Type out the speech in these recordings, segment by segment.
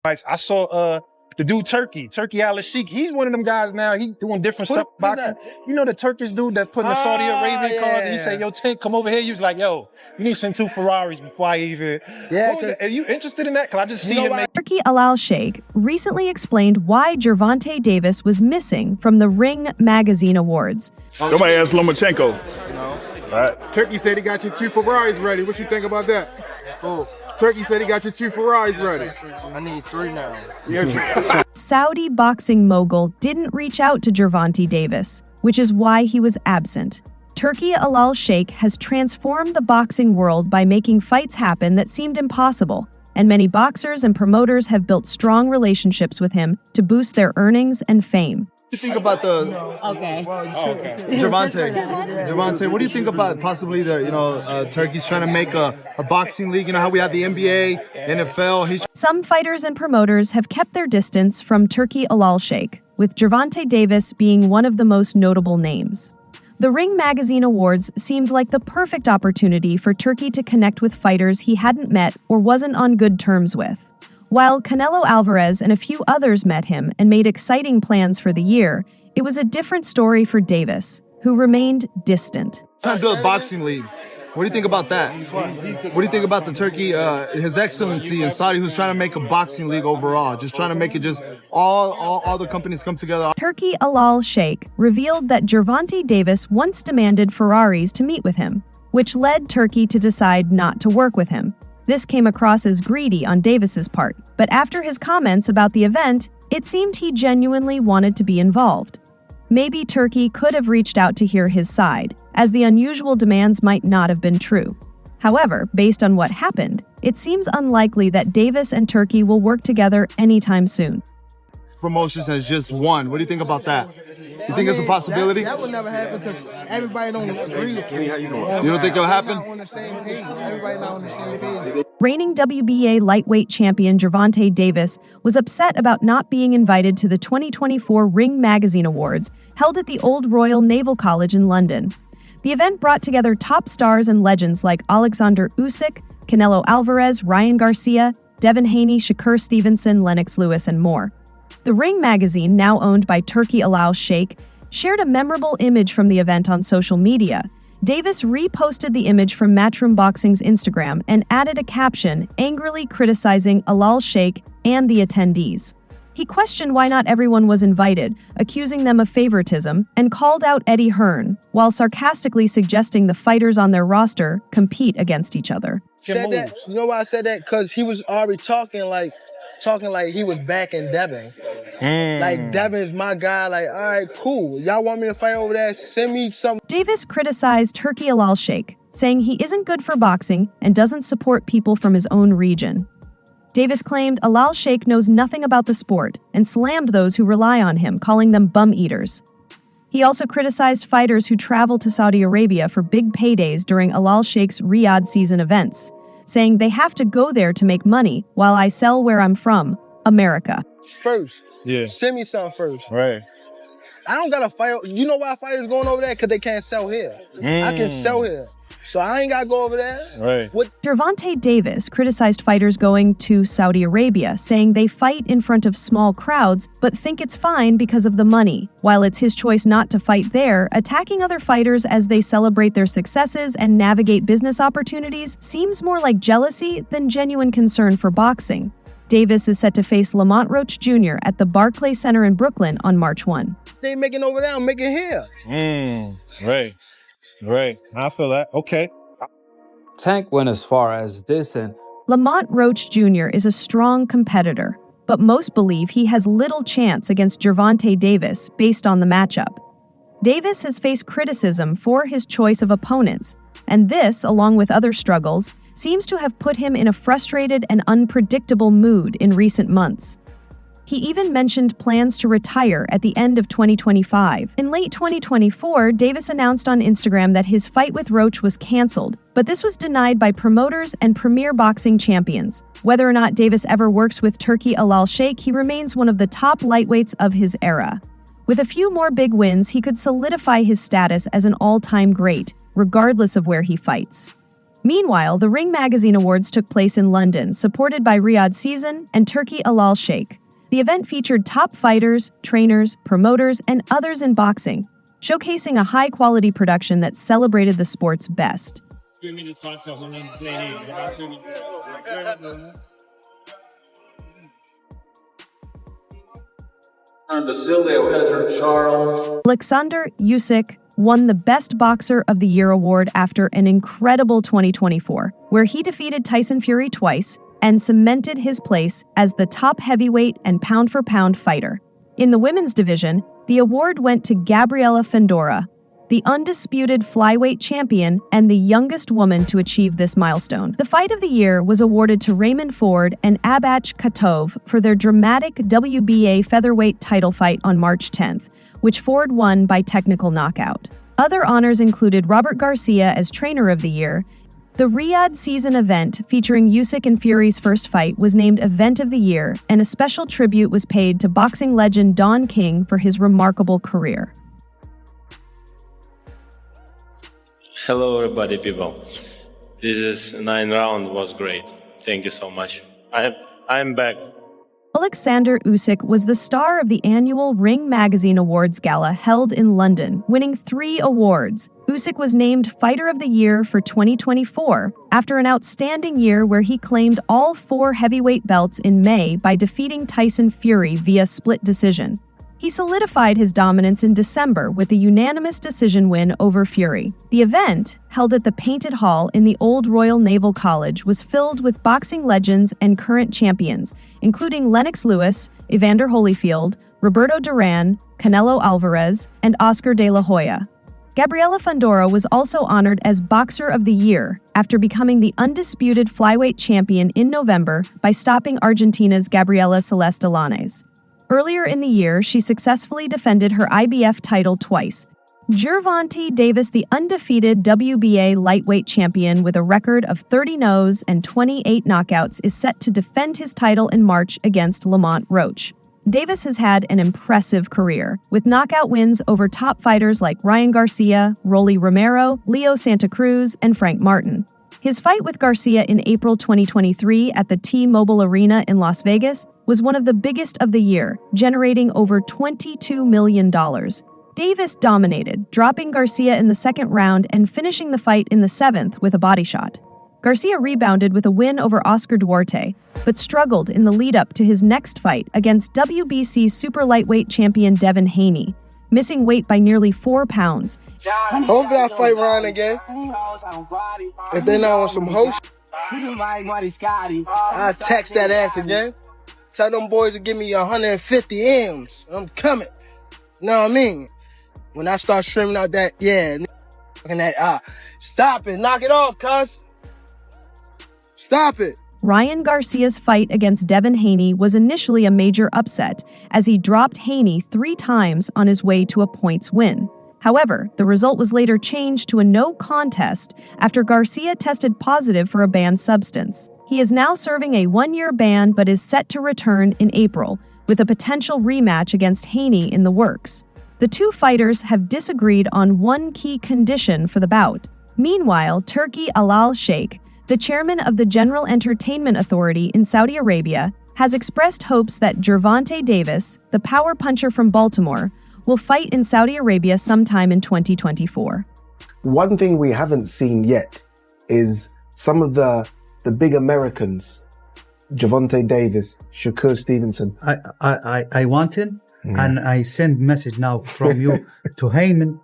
I saw the dude Turki Alalshikh. He's one of them guys now. He doing different stuff boxing. You know the Turkish dude that put in the Saudi Arabian cars? And he said, yo, Tank, come over here. He was like, yo, you need to send 2 Ferraris before I even... Yeah, are you interested in that? Because I just see him... Turki Alalshikh recently explained why Gervonta Davis was missing from the Ring Magazine Awards. Somebody asked Lomachenko. All right. Turkey said he got your 2 Ferraris ready. What you think about that? Oh. Turkey said he got your 2 Ferraris ready. I need 3 now. Saudi boxing mogul didn't reach out to Gervonta Davis, which is why he was absent. Turki Alalshikh has transformed the boxing world by making fights happen that seemed impossible, and many boxers and promoters have built strong relationships with him to boost their earnings and fame. What do you think about the Gervonta, what do you think about possibly the Turkey's trying to make a boxing league? You know how we have the NBA, NFL. Some fighters and promoters have kept their distance from Turki Alalshikh, with Gervonta Davis being one of the most notable names. The Ring Magazine Awards seemed like the perfect opportunity for Turki to connect with fighters he hadn't met or wasn't on good terms with. While Canelo Alvarez and a few others met him and made exciting plans for the year, it was a different story for Davis, who remained distant. Trying to build a boxing league. What do you think about that? What do you think about the Turkey, His Excellency in Saudi, who's trying to make a boxing league overall, just trying to make it just all the companies come together? Turki Alalshikh revealed that Gervonta Davis once demanded Ferraris to meet with him, which led Turki to decide not to work with him. This came across as greedy on Davis's part, but after his comments about the event, it seemed he genuinely wanted to be involved. Maybe Turki could have reached out to hear his side, as the unusual demands might not have been true. However, based on what happened, it seems unlikely that Davis and Turki will work together anytime soon. Promotions has just won. What do you think about that? You think it's a possibility? That would never happen because everybody don't agree with you. You don't think it'll happen? On the same page. Everybody not on the same page. Reigning WBA lightweight champion Gervonta Davis was upset about not being invited to the 2024 Ring Magazine Awards held at the Old Royal Naval College in London. The event brought together top stars and legends like Alexander Usyk, Canelo Alvarez, Ryan Garcia, Devin Haney, Shakur Stevenson, Lennox Lewis, and more. The Ring magazine, now owned by Turki Alalshikh, shared a memorable image from the event on social media. Davis reposted the image from Matchroom Boxing's Instagram and added a caption angrily criticizing Alalshikh and the attendees. He questioned why not everyone was invited, accusing them of favoritism, and called out Eddie Hearn, while sarcastically suggesting the fighters on their roster compete against each other. Said that, you know why I said that? Because he was already talking like he was back in Devin. Like, Devin is my guy. Like, all right, cool. Y'all want me to fight over there? Send me something. Davis criticized Turki Alalshikh, saying he isn't good for boxing and doesn't support people from his own region. Davis claimed Alalshikh knows nothing about the sport and slammed those who rely on him, calling them bum eaters. He also criticized fighters who travel to Saudi Arabia for big paydays during Alalsheikh's Riyadh season events, saying they have to go there to make money while I sell where I'm from, America. First. Yeah. Send me something first. Right. I don't got to fight. You know why fighters going over there? Because they can't sell here. I can sell here. So I ain't got to go over there. Right. Gervonta Davis criticized fighters going to Saudi Arabia, saying they fight in front of small crowds but think it's fine because of the money. While it's his choice not to fight there, attacking other fighters as they celebrate their successes and navigate business opportunities seems more like jealousy than genuine concern for boxing. Davis is set to face Lamont Roach Jr. at the Barclays Center in Brooklyn on March 1. They making over there, I'm making here. Right. I feel that. Okay. Tank went as far as this, and Lamont Roach Jr. is a strong competitor, but most believe he has little chance against Gervonta Davis based on the matchup. Davis has faced criticism for his choice of opponents, and this, along with other struggles, seems to have put him in a frustrated and unpredictable mood in recent months. He even mentioned plans to retire at the end of 2025. In late 2024, Davis announced on Instagram that his fight with Roach was canceled, but this was denied by promoters and premier boxing champions. Whether or not Davis ever works with Turki Alalshikh, he remains one of the top lightweights of his era. With a few more big wins, he could solidify his status as an all-time great, regardless of where he fights. Meanwhile, the Ring Magazine Awards took place in London, supported by Riyadh Season and Turki Alalshikh. The event featured top fighters, trainers, promoters, and others in boxing, showcasing a high-quality production that celebrated the sport's best. Alexander Usyk won the Best Boxer of the Year award after an incredible 2024, where he defeated Tyson Fury twice and cemented his place as the top heavyweight and pound-for-pound fighter. In the women's division, the award went to Gabriela Fandora, the undisputed flyweight champion and the youngest woman to achieve this milestone. The fight of the year was awarded to Raymond Ford and Abach Katov for their dramatic WBA featherweight title fight on March 10th, which Ford won by technical knockout. Other honors included Robert Garcia as Trainer of the Year. The Riyadh Season event, featuring Usyk and Fury's first fight, was named Event of the Year, and a special tribute was paid to boxing legend Don King for his remarkable career. Hello, everybody, people. This is 9th round was great. Thank you so much. I'm back. Alexander Usyk was the star of the annual Ring Magazine Awards Gala held in London, winning 3 awards. Usyk was named Fighter of the Year for 2024 after an outstanding year where he claimed all 4 heavyweight belts in May by defeating Tyson Fury via split decision. He solidified his dominance in December with a unanimous decision win over Fury. The event, held at the Painted Hall in the Old Royal Naval College, was filled with boxing legends and current champions, including Lennox Lewis, Evander Holyfield, Roberto Duran, Canelo Alvarez, and Oscar de la Hoya. Gabriela Fandora was also honored as Boxer of the Year after becoming the undisputed flyweight champion in November by stopping Argentina's Gabriela Celeste Alanes. Earlier in the year, she successfully defended her IBF title twice. Gervonta Davis, the undefeated WBA lightweight champion with a record of 30 no's and 28 knockouts, is set to defend his title in March against Lamont Roach. Davis has had an impressive career, with knockout wins over top fighters like Ryan Garcia, Rolly Romero, Leo Santa Cruz, and Frank Martin. His fight with Garcia in April 2023 at the T-Mobile Arena in Las Vegas was one of the biggest of the year, generating over $22 million. Davis dominated, dropping Garcia in the second round and finishing the fight in the 7th with a body shot. Garcia rebounded with a win over Oscar Duarte, but struggled in the lead-up to his next fight against WBC super lightweight champion Devin Haney, missing weight by nearly 4 pounds. Hopefully I fight Ryan again. If they're not on some host, I'll tax that ass again. Tell them boys to give me 150 M's. I'm coming. Know what I mean? When I start streaming out that, stop it. Knock it off, cuz. Stop it. Ryan Garcia's fight against Devin Haney was initially a major upset, as he dropped Haney 3 times on his way to a points win. However, the result was later changed to a no contest after Garcia tested positive for a banned substance. He is now serving a 1-year ban but is set to return in April, with a potential rematch against Haney in the works. The 2 fighters have disagreed on one key condition for the bout. Meanwhile, Turki Alalshikh, the chairman of the General Entertainment Authority in Saudi Arabia, has expressed hopes that Gervonta Davis, the power puncher from Baltimore, will fight in Saudi Arabia sometime in 2024. One thing we haven't seen yet is some of the big Americans, Gervonta Davis, Shakur Stevenson. I want it, and I send message now from you to Heyman.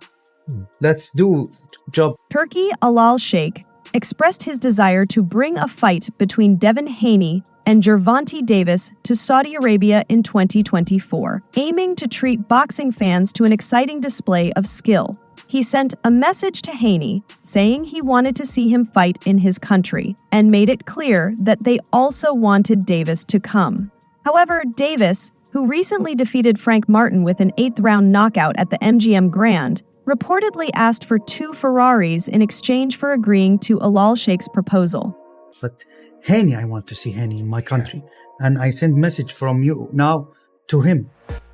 Let's do job. Turki Alalshikh expressed his desire to bring a fight between Devin Haney and Gervonta Davis to Saudi Arabia in 2024, aiming to treat boxing fans to an exciting display of skill. He sent a message to Haney saying he wanted to see him fight in his country and made it clear that they also wanted Davis to come. However, Davis, who recently defeated Frank Martin with an 8th-round knockout at the MGM Grand, reportedly asked for 2 Ferraris in exchange for agreeing to Alalshikh's proposal. But Haney, I want to see Haney in my country. And I send message from you now to him.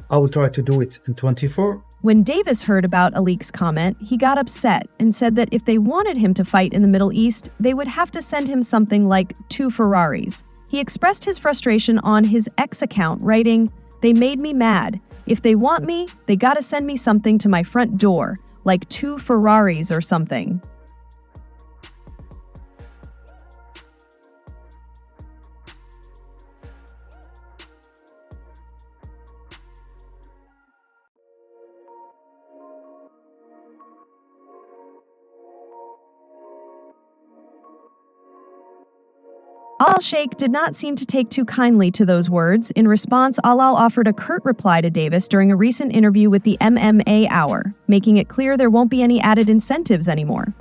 I will try to do it in 24 When Davis heard about Alik's comment, he got upset and said that if they wanted him to fight in the Middle East, they would have to send him something like 2 Ferraris. He expressed his frustration on his X account, writing, "They made me mad. If they want me, they gotta send me something to my front door, like 2 Ferraris or something." Alalshikh did not seem to take too kindly to those words. In response, Alal offered a curt reply to Davis during a recent interview with the MMA Hour, making it clear there won't be any added incentives anymore.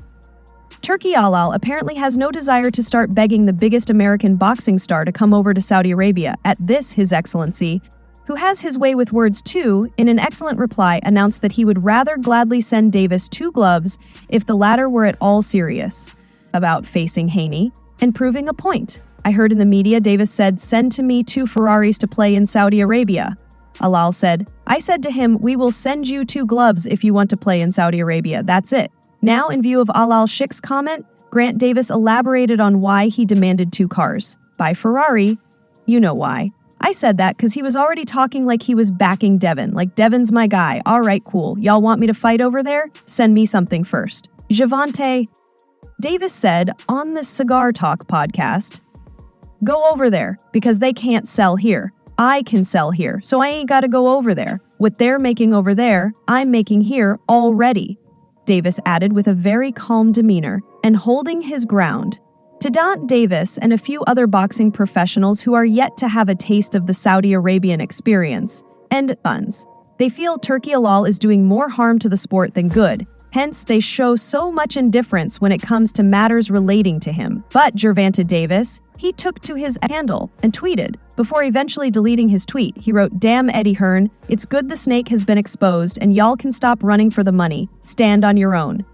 Turki Alalshikh apparently has no desire to start begging the biggest American boxing star to come over to Saudi Arabia at this His Excellency, who has his way with words too, in an excellent reply announced that he would rather gladly send Davis 2 gloves if the latter were at all serious about facing Haney and proving a point. I heard in the media Davis said, "Send to me 2 Ferraris to play in Saudi Arabia." Alal said, "I said to him, we will send you 2 gloves if you want to play in Saudi Arabia. That's it." Now, in view of Alalshikh's comment, Grant Davis elaborated on why he demanded 2 cars. By Ferrari, you know why. I said that because he was already talking like he was backing Devin, like Devin's my guy. All right, cool. Y'all want me to fight over there? Send me something first. Gervonta Davis said on the Cigar Talk podcast, "Go over there because they can't sell here. I can sell here, so I ain't got to go over there. What they're making over there, I'm making here already." Davis added with a very calm demeanor and holding his ground. To Gervonta Davis and a few other boxing professionals who are yet to have a taste of the Saudi Arabian experience and funds, they feel Turki Alalshikh is doing more harm to the sport than good. Hence, they show so much indifference when it comes to matters relating to him. But Gervonta Davis, he took to his handle and tweeted. Before eventually deleting his tweet, he wrote, "Damn Eddie Hearn, it's good the snake has been exposed and y'all can stop running for the money. Stand on your own."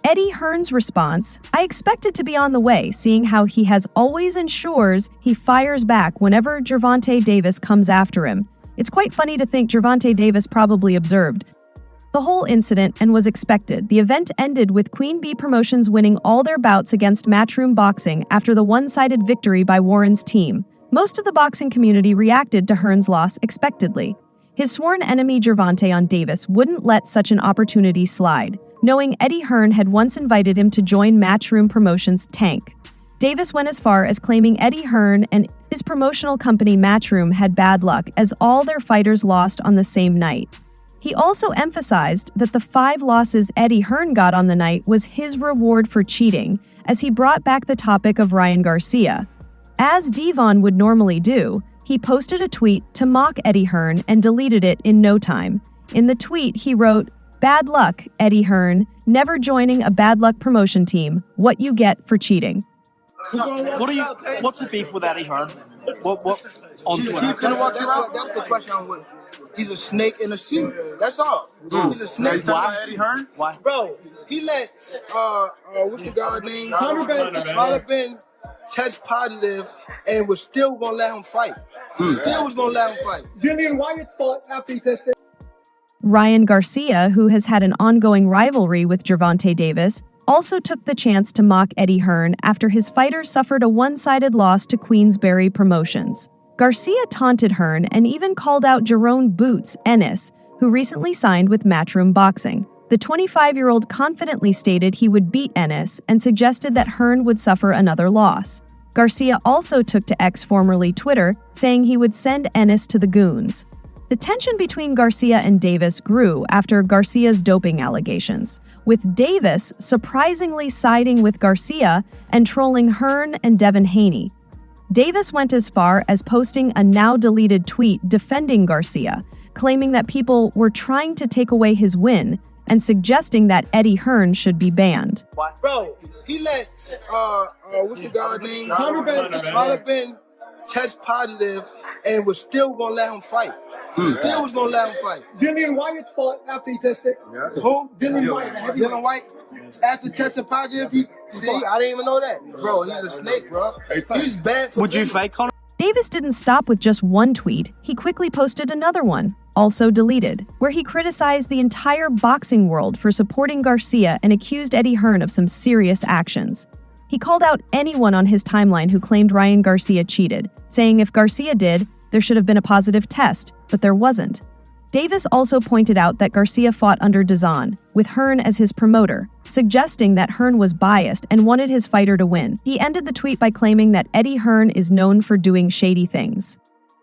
Eddie Hearn's response, "I expected to be on the way, seeing how he has always ensures he fires back whenever Gervonta Davis comes after him. It's quite funny to think Gervonta Davis probably observed the whole incident and was expected." The event ended with Queen Bee Promotions winning all their bouts against Matchroom Boxing after the one-sided victory by Warren's team. Most of the boxing community reacted to Hearn's loss expectedly. His sworn enemy Gervonta on Davis wouldn't let such an opportunity slide, knowing Eddie Hearn had once invited him to join Matchroom Promotions' tank. Davis went as far as claiming Eddie Hearn and his promotional company Matchroom had bad luck as all their fighters lost on the same night. He also emphasized that the 5 losses Eddie Hearn got on the night was his reward for cheating, as he brought back the topic of Ryan Garcia. As Devon would normally do, he posted a tweet to mock Eddie Hearn and deleted it in no time. In the tweet, he wrote, "Bad luck, Eddie Hearn, never joining a bad luck promotion team. What you get for cheating." What's the beef with Eddie Hearn? What on Twitter? That's the question I'm with. He's a snake in a suit. That's all. He's a snake. Why? Eddie Hearn? Why? Bro, he let what's the guy's name? Conor Ben test positive and was still gonna let him fight. Still was gonna let him fight. Dillian Wyatt fought after he tested. Ryan Garcia, who has had an ongoing rivalry with Gervonta Davis, also took the chance to mock Eddie Hearn after his fighter suffered a one-sided loss to Queensberry Promotions. Garcia taunted Hearn and even called out Jerome Boots Ennis, who recently signed with Matchroom Boxing. The 25-year-old confidently stated he would beat Ennis and suggested that Hearn would suffer another loss. Garcia also took to X, formerly Twitter, saying he would send Ennis to the goons. The tension between Garcia and Davis grew after Garcia's doping allegations, with Davis surprisingly siding with Garcia and trolling Hearn and Devin Haney. Davis went as far as posting a now-deleted tweet defending Garcia, claiming that people were trying to take away his win and suggesting that Eddie Hearn should be banned. Bro, he let what's the guy's name? Conor Ben test positive and was still gonna let him fight. Still was gonna let him fight. Dillian Wyatt fought after he tested. Who? Dillian Wyatt. Dillian Wyatt. After testing positive, I didn't even know that. Bro, he's a snake, bro. He's bad for Would you fight Conor? Davis didn't stop with just one tweet. He quickly posted another one, also deleted, where he criticized the entire boxing world for supporting Garcia and accused Eddie Hearn of some serious actions. He called out anyone on his timeline who claimed Ryan Garcia cheated, saying if Garcia did, there should have been a positive test, but there wasn't. Davis also pointed out that Garcia fought under DAZN, with Hearn as his promoter, suggesting that Hearn was biased and wanted his fighter to win. He ended the tweet by claiming that Eddie Hearn is known for doing shady things.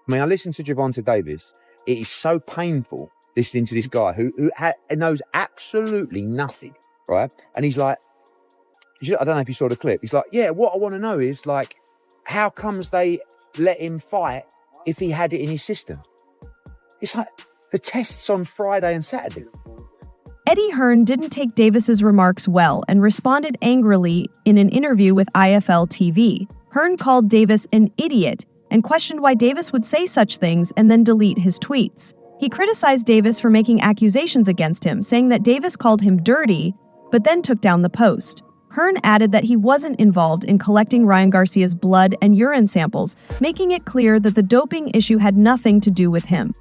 I mean, I listened to Gervonta Davis. It is so painful listening to this guy who knows absolutely nothing, right? And he's like, I don't know if you saw the clip. He's like, yeah, what I want to know is, like, how comes they let him fight if he had it in his system? It's like, the tests on Friday and Saturday. Eddie Hearn didn't take Davis's remarks well and responded angrily in an interview with IFL TV. Hearn called Davis an idiot and questioned why Davis would say such things and then delete his tweets. He criticized Davis for making accusations against him, saying that Davis called him dirty, but then took down the post. Hearn added that he wasn't involved in collecting Ryan Garcia's blood and urine samples, making it clear that the doping issue had nothing to do with him.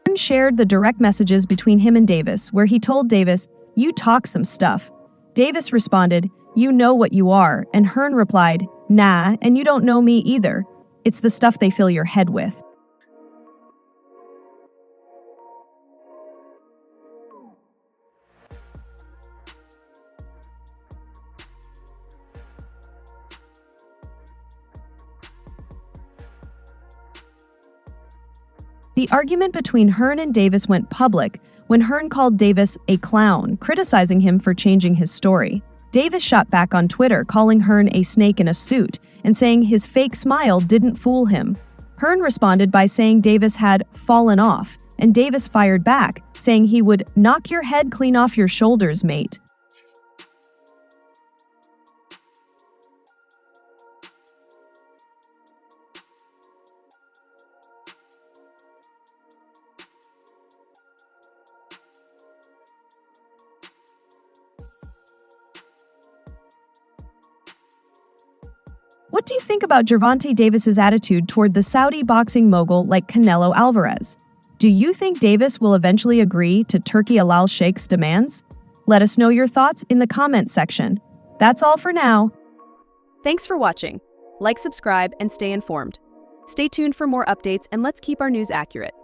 Hearn shared the direct messages between him and Davis, where he told Davis, "You talk some stuff." Davis responded, "You know what you are," and Hearn replied, "Nah, and you don't know me either. It's the stuff they fill your head with." The argument between Hearn and Davis went public when Hearn called Davis a clown, criticizing him for changing his story. Davis shot back on Twitter, calling Hearn a snake in a suit and saying his fake smile didn't fool him. Hearn responded by saying Davis had fallen off, and Davis fired back, saying he would knock your head clean off your shoulders, mate. What do you think about Gervonta Davis's attitude toward the Saudi boxing mogul like Canelo Alvarez? Do you think Davis will eventually agree to Turki Alalshikh's demands? Let us know your thoughts in the comments section. That's all for now. Thanks for watching. Like, subscribe, and stay informed. Stay tuned for more updates, and let's keep our news accurate.